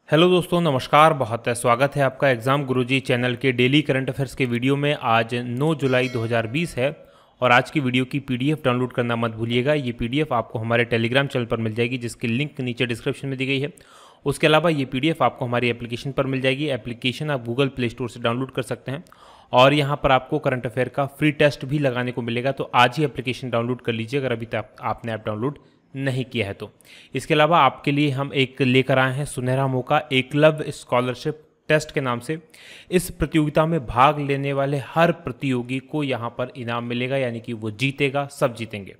Hello दोस्तों, नमस्कार। बहुत स्वागत है आपका एग्ज़ाम गुरुजी चैनल के डेली करंट अफेयर्स के वीडियो में। आज 9 जुलाई 2020 है और आज की वीडियो की पीडीएफ डाउनलोड करना मत भूलिएगा। ये पीडीएफ आपको हमारे टेलीग्राम चैनल पर मिल जाएगी, जिसकी लिंक नीचे डिस्क्रिप्शन में दी गई है। उसके अलावा ये पीडीएफ आपको हमारी एप्लीकेशन पर मिल जाएगी। एप्लीकेशन आप गूगल प्ले स्टोर से डाउनलोड कर सकते हैं और यहाँ पर आपको करंट अफेयर का फ्री टेस्ट भी लगाने को मिलेगा। तो आज ही एप्लीकेशन डाउनलोड कर लीजिए अगर अभी तक आपने ऐप डाउनलोड नहीं किया है तो। इसके अलावा आपके लिए हम एक लेकर आए हैं सुनहरा मौका, एकलव्य स्कॉलरशिप टेस्ट के नाम से। इस प्रतियोगिता में भाग लेने वाले हर प्रतियोगी को यहाँ पर इनाम मिलेगा, यानी कि वो जीतेगा, सब जीतेंगे।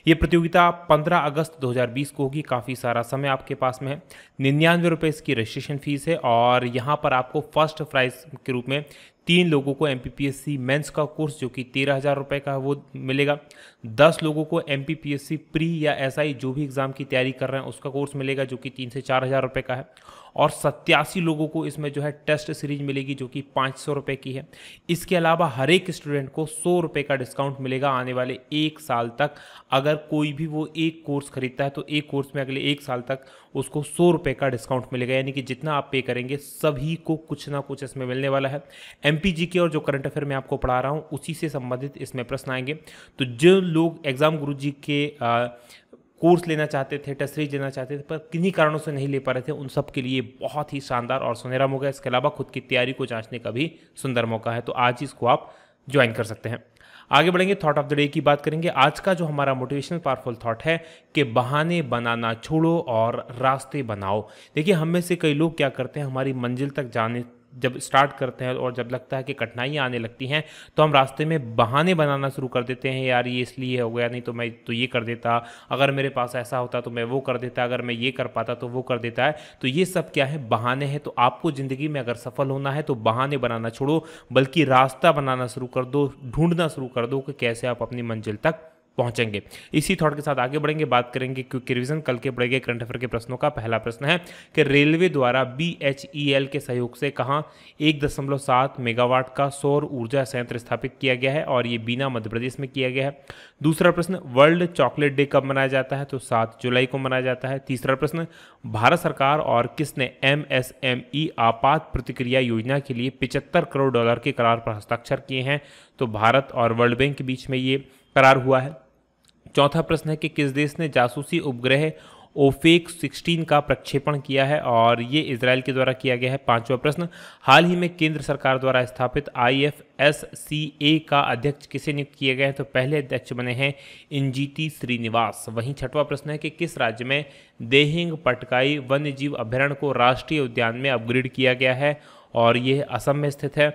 ये प्रतियोगिता 15 अगस्त 2020 को होगी। काफ़ी सारा समय आपके पास में है। 99 रुपये इसकी रजिस्ट्रेशन फीस है और यहाँ पर आपको फर्स्ट प्राइज के रूप में 3 लोगों को MPPSC मेंस का कोर्स जो कि 13,000 रुपये का वो मिलेगा। 10 लोगों को MPPSC प्री या SI जो भी एग्ज़ाम की तैयारी कर रहे हैं उसका कोर्स मिलेगा जो कि 3 से 4,000 रुपये का है। और 87 लोगों को इसमें जो है टेस्ट सीरीज मिलेगी जो कि 500 रुपये की है। इसके अलावा हर एक स्टूडेंट को 100 रुपये का डिस्काउंट मिलेगा आने वाले 1 साल तक। अगर कोई भी वो एक कोर्स खरीदता है तो एक कोर्स में अगले 1 साल तक उसको 100 रुपये का डिस्काउंट मिलेगा, यानी कि जितना आप पे करेंगे सभी को कुछ ना कुछ इसमें मिलने वाला है। MPG के और जो करंट अफेयर मैं आपको पढ़ा रहा हूँ उसी से संबंधित इसमें प्रश्न आएंगे। तो जो लोग एग्जाम गुरुजी के कोर्स लेना चाहते थे, टेस्ट सीरीज लेना चाहते थे पर किन्हीं कारणों से नहीं ले पा रहे थे, उन सब के लिए बहुत ही शानदार और सुनहरा मौका है। इसके अलावा खुद की तैयारी को जांचने का भी सुंदर मौका है। तो आज इसको आप ज्वाइन कर सकते हैं। आगे बढ़ेंगे, थॉट ऑफ द डे की बात करेंगे। आज का जो हमारा मोटिवेशनल पावरफुल थॉट है कि बहाने बनाना छोड़ो और रास्ते बनाओ। देखिए, हम में से कई लोग क्या करते हैं, हमारी मंजिल तक जाने जब स्टार्ट करते हैं और जब लगता है कि कठिनाइयाँ आने लगती हैं तो हम रास्ते में बहाने बनाना शुरू कर देते हैं। यार ये इसलिए हो गया, नहीं तो मैं तो ये कर देता, अगर मेरे पास ऐसा होता तो मैं वो कर देता, अगर मैं ये कर पाता तो वो कर देता है। तो ये सब क्या है, बहाने हैं। तो आपको ज़िंदगी में अगर सफल होना है तो बहाने बनाना छोड़ो, बल्कि रास्ता बनाना शुरू कर दो, ढूंढना शुरू कर दो कि कैसे आप अपनी मंजिल तक पहुंचेंगे। इसी थॉट के साथ आगे बढ़ेंगे, बात करेंगे क्योंकि रिवीजन कल के बढ़ेंगे करंट अफेयर के प्रश्नों का। पहला प्रश्न है कि रेलवे द्वारा BHEL के सहयोग से कहां 1.7 मेगावाट का सौर ऊर्जा संयंत्र स्थापित किया गया है, और ये बीना मध्य प्रदेश में किया गया है। दूसरा प्रश्न, वर्ल्ड चॉकलेट डे कब मनाया जाता है, तो 7 जुलाई को मनाया जाता है। तीसरा प्रश्न, भारत सरकार और किसने MSME आपात प्रतिक्रिया योजना के लिए $75 करोड़ के करार पर हस्ताक्षर किए हैं, तो भारत और वर्ल्ड बैंक के बीच में ये करार हुआ है। चौथा प्रश्न है कि किस देश ने जासूसी उपग्रह ओफेक 16 का प्रक्षेपण किया है, और ये इजराइल के द्वारा किया गया है। पांचवा प्रश्न, हाल ही में केंद्र सरकार द्वारा स्थापित IFSCA का अध्यक्ष किसे नियुक्त किए गए हैं, तो पहले अध्यक्ष बने हैं इंजीती श्रीनिवास। वहीं छठवां प्रश्न है कि किस राज्य में देहिंग पटकाई वन्यजीव अभयारण्य को राष्ट्रीय उद्यान में अपग्रेड किया गया है, और ये असम में स्थित है।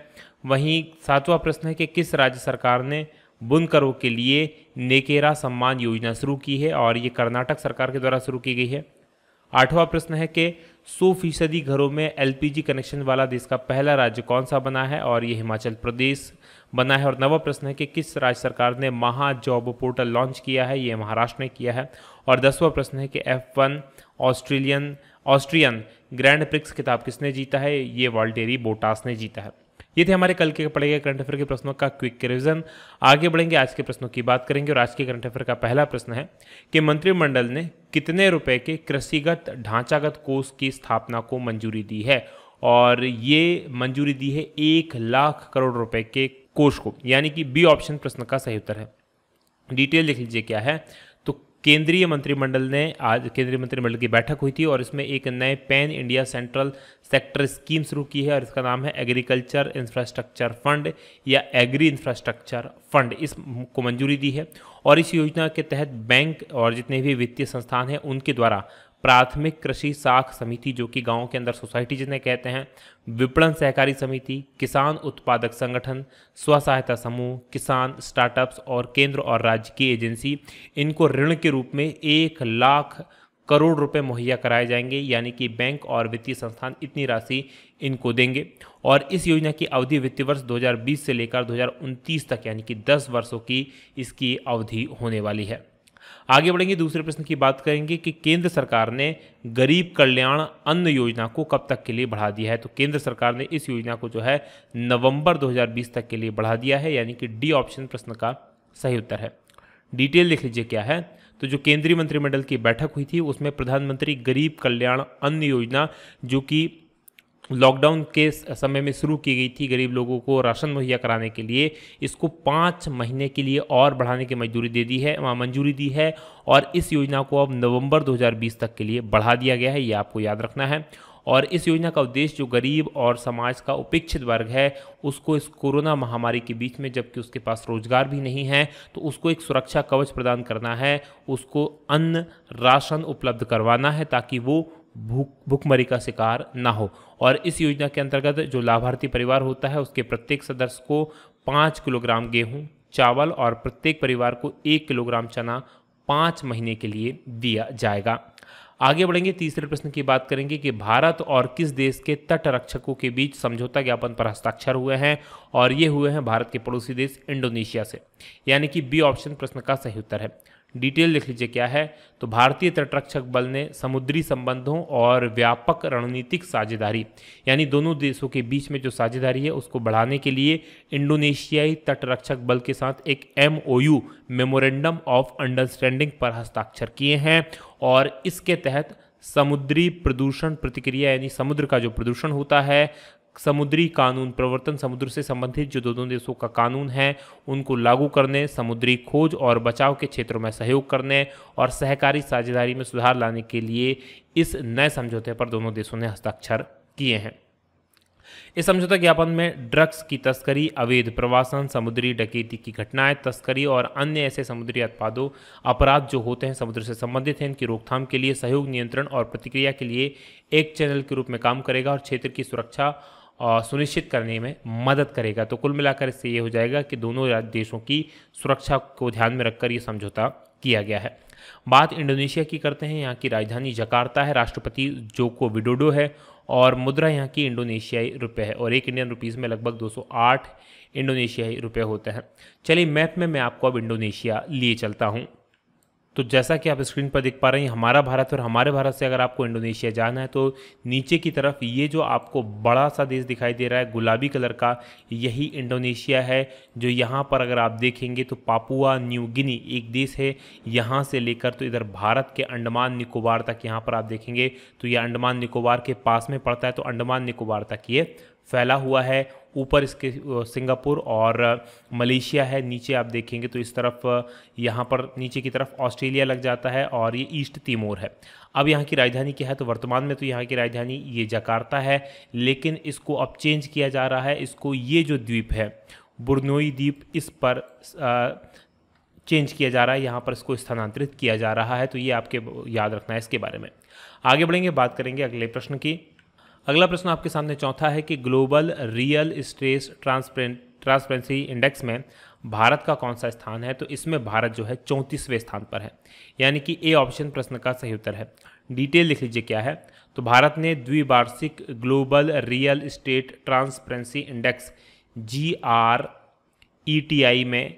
वहीं सातवां प्रश्न है कि किस राज्य सरकार ने बुनकरों के लिए नेकेरा सम्मान योजना शुरू की है, और ये कर्नाटक सरकार के द्वारा शुरू की गई है। आठवां प्रश्न है कि 100% घरों में LPG कनेक्शन वाला देश का पहला राज्य कौन सा बना है, और ये हिमाचल प्रदेश बना है। और नवा प्रश्न है कि किस राज्य सरकार ने महा जॉब पोर्टल लॉन्च किया है, ये महाराष्ट्र ने किया है। और 10वां प्रश्न है कि F1 ऑस्ट्रियन ग्रैंड प्रिक्स खिताब किसने जीता है, ये वाल्टेरी बोटास ने जीता है। ये थे हमारे कल के पढ़े गए करंट अफेयर के प्रश्नों का क्विक रिवीजन। आगे बढ़ेंगे, आज के प्रश्नों की बात करेंगे। और आज के करंट अफेयर का पहला प्रश्न है कि मंत्रिमंडल ने कितने रुपए के कृषिगत ढांचागत कोष की स्थापना को मंजूरी दी है, और ये मंजूरी दी है 1,00,000 करोड़ रुपए के कोष को, यानी कि बी ऑप्शन प्रश्न का सही उत्तर है। डिटेल लिख लीजिए क्या है। तो केंद्रीय मंत्रिमंडल की बैठक हुई थी और इसमें एक नए pan India central sector scheme शुरू की है, और इसका नाम है एग्रीकल्चर इंफ्रास्ट्रक्चर फंड या एग्री इंफ्रास्ट्रक्चर फंड। इसको मंजूरी दी है, और इस योजना के तहत बैंक और जितने भी वित्तीय संस्थान हैं उनके द्वारा प्राथमिक कृषि साख समिति, जो कि गाँव के अंदर सोसाइटी जिन्हें कहते हैं, विपणन सहकारी समिति, किसान उत्पादक संगठन, स्व सहायता समूह, किसान स्टार्टअप्स और केंद्र और राज्य की एजेंसी, इनको ऋण के रूप में 1,00,000 करोड़ रुपए मुहैया कराए जाएंगे, यानी कि बैंक और वित्तीय संस्थान इतनी राशि इनको देंगे। और इस योजना की अवधि वित्तीय वर्ष 2020 से लेकर 2029 तक, यानी कि 10 वर्षों की इसकी अवधि होने वाली है। आगे बढ़ेंगे, दूसरे प्रश्न की बात करेंगे कि केंद्र सरकार ने गरीब कल्याण अन्न योजना को कब तक के लिए बढ़ा दिया है, तो केंद्र सरकार ने इस योजना को जो है नवंबर 2020 तक के लिए बढ़ा दिया है, यानी कि डी ऑप्शन प्रश्न का सही उत्तर है। डिटेल लिख लीजिए क्या है। तो जो केंद्रीय मंत्रिमंडल की बैठक हुई थी उसमें प्रधानमंत्री गरीब कल्याण अन्न योजना, जो कि लॉकडाउन के समय में शुरू की गई थी गरीब लोगों को राशन मुहैया कराने के लिए, इसको 5 महीने के लिए और बढ़ाने की मंजूरी दी है और इस योजना को अब नवंबर 2020 तक के लिए बढ़ा दिया गया है, ये आपको याद रखना है। और इस योजना का उद्देश्य जो गरीब और समाज का उपेक्षित वर्ग है उसको इस कोरोना महामारी के बीच में, जबकि उसके पास रोजगार भी नहीं है, तो उसको एक सुरक्षा कवच प्रदान करना है, उसको अन्न राशन उपलब्ध करवाना है ताकि वो भूखमरी का शिकार ना हो। और इस योजना के अंतर्गत जो लाभार्थी परिवार होता है उसके प्रत्येक सदस्य को 5 किलोग्राम गेहूं, चावल और प्रत्येक परिवार को 1 किलोग्राम चना 5 महीने के लिए दिया जाएगा। आगे बढ़ेंगे, तीसरे प्रश्न की बात करेंगे कि भारत और किस देश के तट रक्षकों के बीच समझौता ज्ञापन पर हस्ताक्षर हुए हैं, और ये हुए हैं भारत के पड़ोसी देश इंडोनेशिया से, यानी कि बी ऑप्शन प्रश्न का सही उत्तर है। डिटेल लिख लीजिए क्या है, तो भारतीय तटरक्षक बल ने समुद्री संबंधों और व्यापक रणनीतिक साझेदारी, यानी दोनों देशों के बीच में जो साझेदारी है उसको बढ़ाने के लिए इंडोनेशियाई तटरक्षक बल के साथ एक MOU मेमोरेंडम ऑफ अंडरस्टैंडिंग पर हस्ताक्षर किए हैं। और इसके तहत समुद्री प्रदूषण प्रतिक्रिया, यानी समुद्र का जो प्रदूषण होता है, समुद्री कानून प्रवर्तन, समुद्र से संबंधित जो दोनों देशों का कानून है उनको लागू करने, समुद्री खोज और बचाव के क्षेत्रों में सहयोग करने और सहकारी साझेदारी में सुधार लाने के लिए इस नए समझौते पर दोनों देशों ने हस्ताक्षर किए हैं। इस समझौता ज्ञापन में ड्रग्स की तस्करी, अवैध प्रवासन, समुद्री डकैती की घटनाएं, तस्करी और अन्य ऐसे समुद्री अपराध जो होते हैं समुद्र से संबंधित हैं, इनकी रोकथाम के लिए सहयोग, नियंत्रण और प्रतिक्रिया के लिए एक चैनल के रूप में काम करेगा और क्षेत्र की सुरक्षा सुनिश्चित करने में मदद करेगा। तो कुल मिलाकर इससे ये हो जाएगा कि दोनों देशों की सुरक्षा को ध्यान में रखकर ये समझौता किया गया है। बात इंडोनेशिया की करते हैं। यहाँ की राजधानी जकार्ता है, राष्ट्रपति जोको विडोडो है और मुद्रा यहाँ की इंडोनेशियाई रुपये है और 1 इंडियन रुपीज़ में लगभग 208 इंडोनेशियाई रुपये होते हैं। चलिए मैप में मैं आपको अब इंडोनेशिया लिए चलता हूँ। तो जैसा कि आप स्क्रीन पर देख पा रहे हैं हमारा भारत, और हमारे भारत से अगर आपको इंडोनेशिया जाना है तो नीचे की तरफ ये जो आपको बड़ा सा देश दिखाई दे रहा है गुलाबी कलर का, यही इंडोनेशिया है। जो यहाँ पर अगर आप देखेंगे तो पापुआ न्यू गिनी एक देश है, यहाँ से लेकर तो इधर भारत के अंडमान निकोबार तक यहाँ पर आप देखेंगे तो ये अंडमान निकोबार के पास में पड़ता है, तो अंडमान निकोबार तक ये फैला हुआ है। ऊपर इसके सिंगापुर और मलेशिया है, नीचे आप देखेंगे तो इस तरफ यहाँ पर नीचे की तरफ ऑस्ट्रेलिया लग जाता है और ये ईस्ट तिमोर है। अब यहाँ की राजधानी क्या है, तो वर्तमान में तो यहाँ की राजधानी ये जकार्ता है, लेकिन इसको अब चेंज किया जा रहा है। इसको ये जो द्वीप है बुर्नोई द्वीप, इस पर चेंज किया जा रहा है, यहाँ पर इसको स्थानांतरित किया जा रहा है। तो ये आपके याद रखना है इसके बारे में। आगे बढ़ेंगे, बात करेंगे अगले प्रश्न की। अगला प्रश्न आपके सामने चौथा है कि global real estate transparency index में भारत का कौन सा स्थान है, तो इसमें भारत जो है 34वें स्थान पर है, यानी कि ए ऑप्शन प्रश्न का सही उत्तर है। डिटेल लिख लीजिए क्या है, तो भारत ने द्विवार्षिक global real estate transparency index GRETI में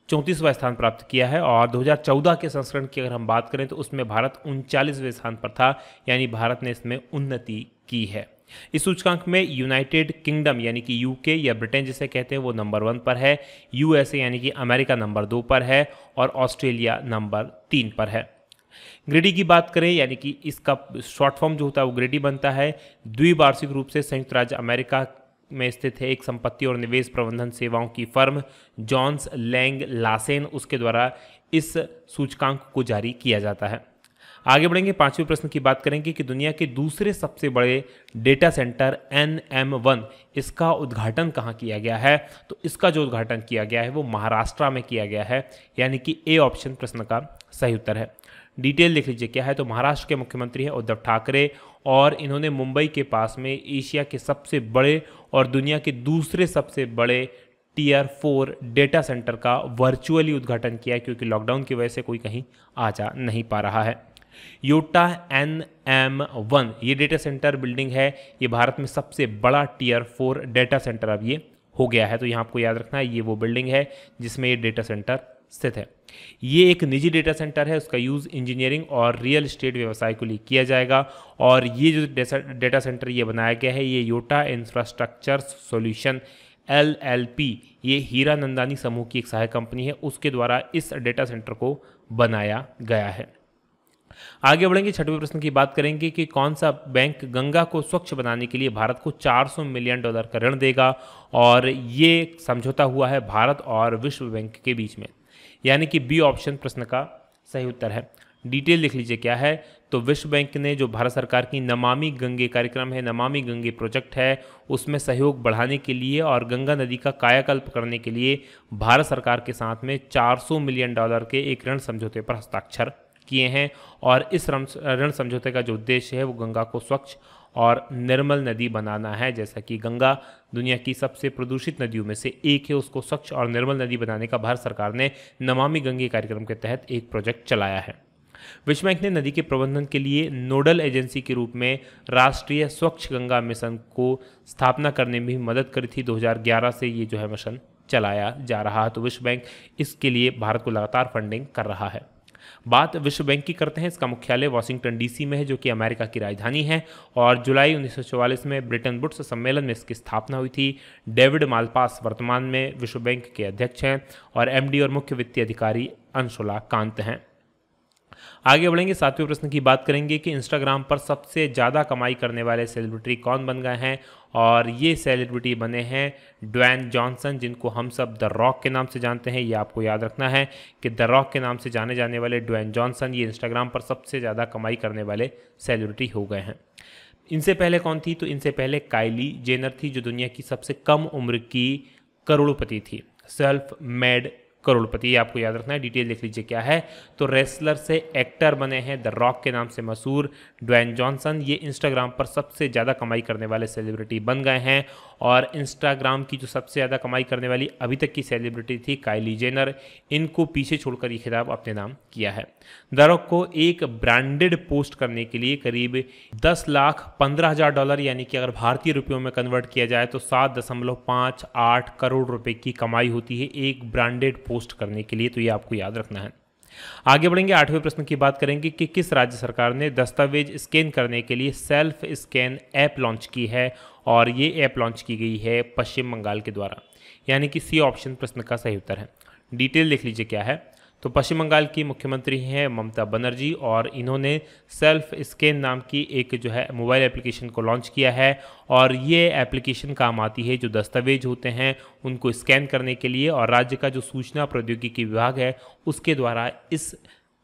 34वां स्थान प्राप्त किया है और 2014 के संस्करण की अगर हम बात करें तो उसमें भारत 39वें स्थान पर था, यानी भारत ने इसमें उन्नति की है। इस सूचकांक में यूनाइटेड किंगडम यानी कि यूके या ब्रिटेन जिसे कहते हैं वो नंबर 1 पर है, USA यानी कि अमेरिका नंबर 2 पर है और ऑस्ट्रेलिया नंबर 3 पर है। ग्रेडी की बात करें, यानी कि इसका शॉर्ट फॉर्म जो होता है वो ग्रेडी बनता है। द्विवार्षिक रूप से संयुक्त राज्य अमेरिका में स्थित है एक संपत्ति और निवेश प्रबंधन सेवाओं की फर्म जॉन्स लैंग लासेन, उसके द्वारा इस सूचकांक को जारी किया जाता है। आगे बढ़ेंगे, 5वें प्रश्न की बात करेंगे कि दुनिया के दूसरे सबसे बड़े डेटा सेंटर NM1 इसका उद्घाटन कहाँ किया गया है, तो इसका जो उद्घाटन किया गया है वो महाराष्ट्र में किया गया है, यानी कि ए ऑप्शन प्रश्न का सही उत्तर है। डिटेल लिख लीजिए क्या है, तो महाराष्ट्र के मुख्यमंत्री हैं उद्धव ठाकरे और इन्होंने मुंबई के पास में एशिया के सबसे बड़े और दुनिया के दूसरे सबसे बड़े Tier 4 डेटा सेंटर का वर्चुअली उद्घाटन किया है, क्योंकि लॉकडाउन की वजह से कोई कहीं आ जा नहीं पा रहा है। योटा NM1 ये डेटा सेंटर बिल्डिंग है, ये भारत में सबसे बड़ा Tier 4 डेटा सेंटर अब ये हो गया है। तो यहाँ आपको याद रखना है ये वो बिल्डिंग है जिसमें ये डेटा सेंटर स्थित है। ये एक निजी डेटा सेंटर है, उसका यूज़ इंजीनियरिंग और रियल एस्टेट व्यवसाय को लिए किया जाएगा और ये जो डेटा सेंटर ये बनाया गया है ये योटा इंफ्रास्ट्रक्चर सॉल्यूशन LLP ये हीरा नंदानी समूह की एक सहायक कंपनी है, उसके द्वारा इस डेटा सेंटर को बनाया गया है। आगे बढ़ेंगे, छठवें प्रश्न की बात करेंगे कि कौन सा बैंक गंगा को स्वच्छ बनाने के लिए भारत को $400 मिलियन का ऋण देगा, और ये समझौता हुआ है भारत और विश्व बैंक के बीच में। यानी कि बी ऑप्शन प्रश्न का सही उत्तर है। डिटेल लिख लीजिए क्या है। तो विश्व बैंक ने जो भारत सरकार की नमामि गंगे कार्यक्रम है, नमामि गंगे प्रोजेक्ट है, उसमें सहयोग बढ़ाने के लिए और गंगा नदी का कायाकल्प करने के लिए भारत सरकार के साथ में $400 मिलियन के एक ऋण समझौते पर हस्ताक्षर किए हैं। और इस ऋण समझौते का जो उद्देश्य है वो गंगा को स्वच्छ और निर्मल नदी बनाना है। जैसा कि गंगा दुनिया की सबसे प्रदूषित नदियों में से एक है, उसको स्वच्छ और निर्मल नदी बनाने का भारत सरकार ने नमामि गंगे कार्यक्रम के तहत एक प्रोजेक्ट चलाया है। विश्व बैंक ने नदी के प्रबंधन के लिए नोडल एजेंसी के रूप में राष्ट्रीय स्वच्छ गंगा मिशन को स्थापना करने में भी मदद करी थी। 2011 से ये जो है मिशन चलाया जा रहा है। तो विश्व बैंक इसके लिए भारत को लगातार फंडिंग कर रहा है। बात विश्व बैंक की करते हैं। इसका मुख्यालय वाशिंगटन डीसी में है, जो कि अमेरिका की राजधानी है, और जुलाई 1944 में ब्रिटेन वुड्स सम्मेलन में इसकी स्थापना हुई थी। डेविड मालपास वर्तमान में विश्व बैंक के अध्यक्ष हैं और एमडी और मुख्य वित्तीय अधिकारी अंशुला कांत हैं। आगे बढ़ेंगे, सातवें प्रश्न की बात करेंगे कि इंस्टाग्राम पर सबसे ज़्यादा कमाई करने वाले सेलिब्रिटी कौन बन गए हैं, और ये सेलिब्रिटी बने हैं ड्वेन जॉनसन, जिनको हम सब द रॉक के नाम से जानते हैं। ये आपको याद रखना है कि द रॉक के नाम से जाने जाने वाले ड्वेन जॉनसन ये इंस्टाग्राम पर सबसे ज़्यादा कमाई करने वाले सेलिब्रिटी हो गए हैं। इनसे पहले कौन थी? तो इनसे पहले काइली जेनर थी, जो दुनिया की सबसे कम उम्र की करोड़पति थी, सेल्फ मेड करोड़पति। ये आपको याद रखना है। डिटेल लिख लीजिए क्या है। तो रेसलर से एक्टर बने हैं द रॉक के नाम से मशहूर ड्वेन जॉनसन। ये इंस्टाग्राम पर सबसे ज़्यादा कमाई करने वाले सेलिब्रिटी बन गए हैं। और इंस्टाग्राम की जो सबसे ज़्यादा कमाई करने वाली अभी तक की सेलिब्रिटी थी काइली जेनर, इनको पीछे छोड़कर ये खिताब अपने नाम किया है। द रॉक को एक ब्रांडेड पोस्ट करने के लिए करीब $10,15,000 यानी कि अगर भारतीय रुपयों में कन्वर्ट किया जाए तो 7.58 करोड़ रुपए की कमाई होती है एक ब्रांडेड पोस्ट करने के लिए। तो ये आपको याद रखना है। आगे बढ़ेंगे, आठवें प्रश्न की बात करेंगे कि किस राज्य सरकार ने दस्तावेज स्कैन करने के लिए सेल्फ स्कैन ऐप लॉन्च की है, और ये ऐप लॉन्च की गई है पश्चिम बंगाल के द्वारा। यानी कि सी ऑप्शन प्रश्न का सही उत्तर है। डिटेल लिख लीजिए क्या है। तो पश्चिम बंगाल की मुख्यमंत्री हैं ममता बनर्जी, और इन्होंने सेल्फ स्कैन नाम की एक जो है मोबाइल एप्लीकेशन को लॉन्च किया है। और ये एप्लीकेशन काम आती है जो दस्तावेज होते हैं उनको स्कैन करने के लिए, और राज्य का जो सूचना प्रौद्योगिकी विभाग है उसके द्वारा इस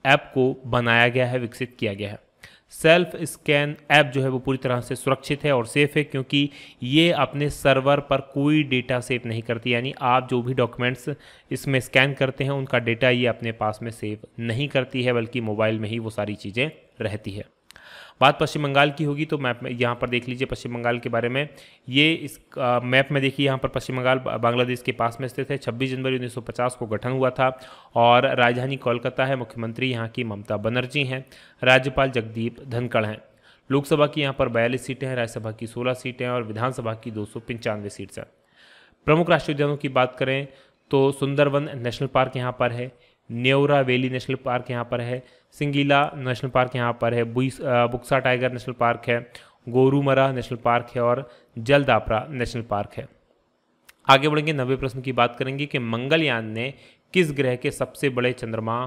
ऐप को बनाया गया है, विकसित किया गया है। सेल्फ स्कैन ऐप जो है वो पूरी तरह से सुरक्षित है और सेफ है, क्योंकि ये अपने सर्वर पर कोई डेटा सेव नहीं करती। यानी आप जो भी डॉक्यूमेंट्स इसमें स्कैन करते हैं उनका डेटा ये अपने पास में सेव नहीं करती है, बल्कि मोबाइल में ही वो सारी चीज़ें रहती है। बात पश्चिम बंगाल की होगी तो मैप में यहाँ पर देख लीजिए पश्चिम बंगाल के बारे में। ये इस मैप में देखिए, यहाँ पर पश्चिम बंगाल बांग्लादेश के पास में स्थित है। 26 जनवरी 1950 को गठन हुआ था, और राजधानी कोलकाता है। मुख्यमंत्री यहाँ की ममता बनर्जी हैं। राज्यपाल जगदीप धनखड़ हैं। लोकसभा की यहाँ पर 42 सीटें हैं, राज्यसभा की 16 सीटें हैं, और विधानसभा की 295 सीट्स हैं। प्रमुख राष्ट्रीय उद्यानों की बात करें तो सुंदरवन नेशनल पार्क यहाँ पर है, न्योरा वैली नेशनल पार्क यहाँ पर है, सिंगीला नेशनल पार्क यहाँ पर है, बुक्सा टाइगर नेशनल पार्क है, गोरुमरा नेशनल पार्क है, और जलदापरा नेशनल पार्क है। आगे बढ़ेंगे, 90वें प्रश्न की बात करेंगे कि मंगलयान ने किस ग्रह के सबसे बड़े चंद्रमा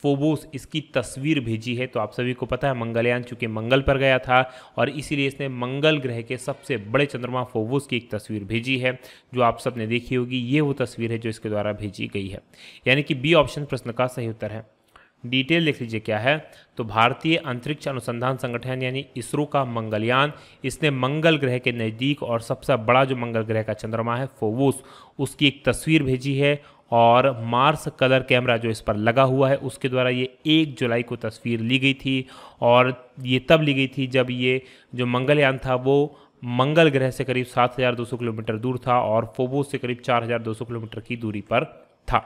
फोबोस इसकी तस्वीर भेजी है। तो आप सभी को पता है मंगलयान चूंकि मंगल पर गया था और इसीलिए इसने मंगल ग्रह के सबसे बड़े चंद्रमा फोबोस की एक तस्वीर भेजी है, जो आप सब ने देखी होगी। ये वो तस्वीर है जो इसके द्वारा भेजी गई है। यानी कि बी ऑप्शन प्रश्न का सही उत्तर है। डिटेल लिख लीजिए क्या है। तो भारतीय अंतरिक्ष अनुसंधान संगठन यानी इसरो का मंगलयान, इसने मंगल ग्रह के नज़दीक और सबसे बड़ा जो मंगल ग्रह का चंद्रमा है फोबोस, उसकी एक तस्वीर भेजी है। और मार्स कलर कैमरा जो इस पर लगा हुआ है उसके द्वारा ये 1 जुलाई को तस्वीर ली गई थी, और ये तब ली गई थी जब ये जो मंगलयान था वो मंगल ग्रह से करीब 7,200 किलोमीटर दूर था और फोबोस से करीब 4,200 किलोमीटर की दूरी पर था।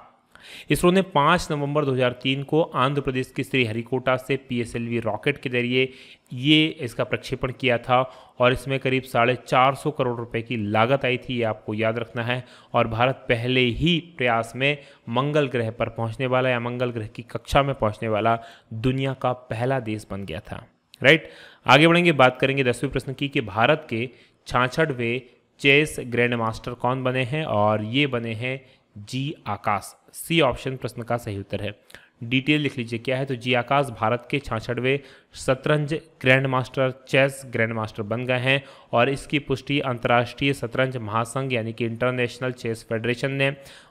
इसरो ने 5 नवंबर 2003 को आंध्र प्रदेश के श्रीहरिकोटा से PSLV रॉकेट के जरिए ये इसका प्रक्षेपण किया था, और इसमें करीब 450 करोड़ रुपए की लागत आई थी, ये आपको याद रखना है। और भारत पहले ही प्रयास में मंगल ग्रह पर पहुंचने वाला या मंगल ग्रह की कक्षा में पहुंचने वाला दुनिया का पहला देश बन गया था। राइट, आगे बढ़ेंगे, बात करेंगे 10वें प्रश्न की कि भारत के 66वें चेस ग्रैंड मास्टर कौन बने हैं, और ये बने हैं जी आकाश। सी ऑप्शन प्रश्न का सही उत्तर है। डिटेल लिख लीजिए क्या है। तो जी आकाश भारत के 66वें शतरंज grandmaster, chess grandmaster बन गए हैं और इसकी पुष्टि अंतर्राष्ट्रीय शतरंज महासंघ यानी कि इंटरनेशनल चेस फेडरेशन ने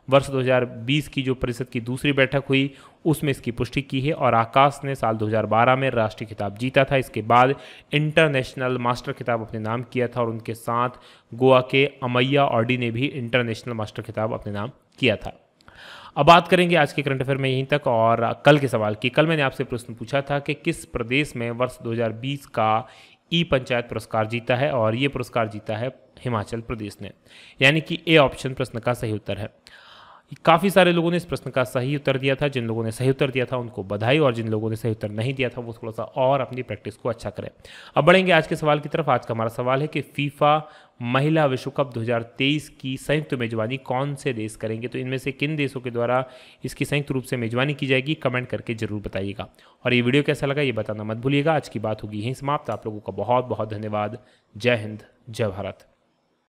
वर्ष 2020 की जो परिषद की दूसरी बैठक हुई उसमें इसकी पुष्टि की है। और आकाश ने साल 2012 में राष्ट्रीय खिताब जीता था। इसके बाद इंटरनेशनल मास्टर खिताब अपने नाम किया था और उनके साथ गोवा के अमैया ऑडी ने भी इंटरनेशनल मास्टर खिताब अपने नाम किया था। अब बात करेंगे आज के करंट अफेयर में यहीं तक और कल के सवाल की। कल मैंने आपसे प्रश्न पूछा था कि किस प्रदेश में वर्ष 2020 का ई पंचायत पुरस्कार जीता है, और ये पुरस्कार जीता है हिमाचल प्रदेश ने, यानी कि ए ऑप्शन प्रश्न का सही उत्तर है। काफ़ी सारे लोगों ने इस प्रश्न का सही उत्तर दिया था। जिन लोगों ने सही उत्तर दिया था उनको बधाई, और जिन लोगों ने सही उत्तर नहीं दिया था वो थोड़ा सा और अपनी प्रैक्टिस को अच्छा करें। अब बढ़ेंगे आज के सवाल की तरफ। आज का हमारा सवाल है कि फीफा महिला विश्व कप 2023 की संयुक्त मेजबानी कौन से देश करेंगे। तो इनमें से किन देशों के द्वारा इसकी संयुक्त रूप से मेजबानी की जाएगी, कमेंट करके जरूर बताइएगा। और ये वीडियो कैसा लगा ये बताना मत भूलिएगा। आज की बात होगी यहीं समाप्त। आप लोगों का बहुत बहुत धन्यवाद। जय हिंद, जय भारत।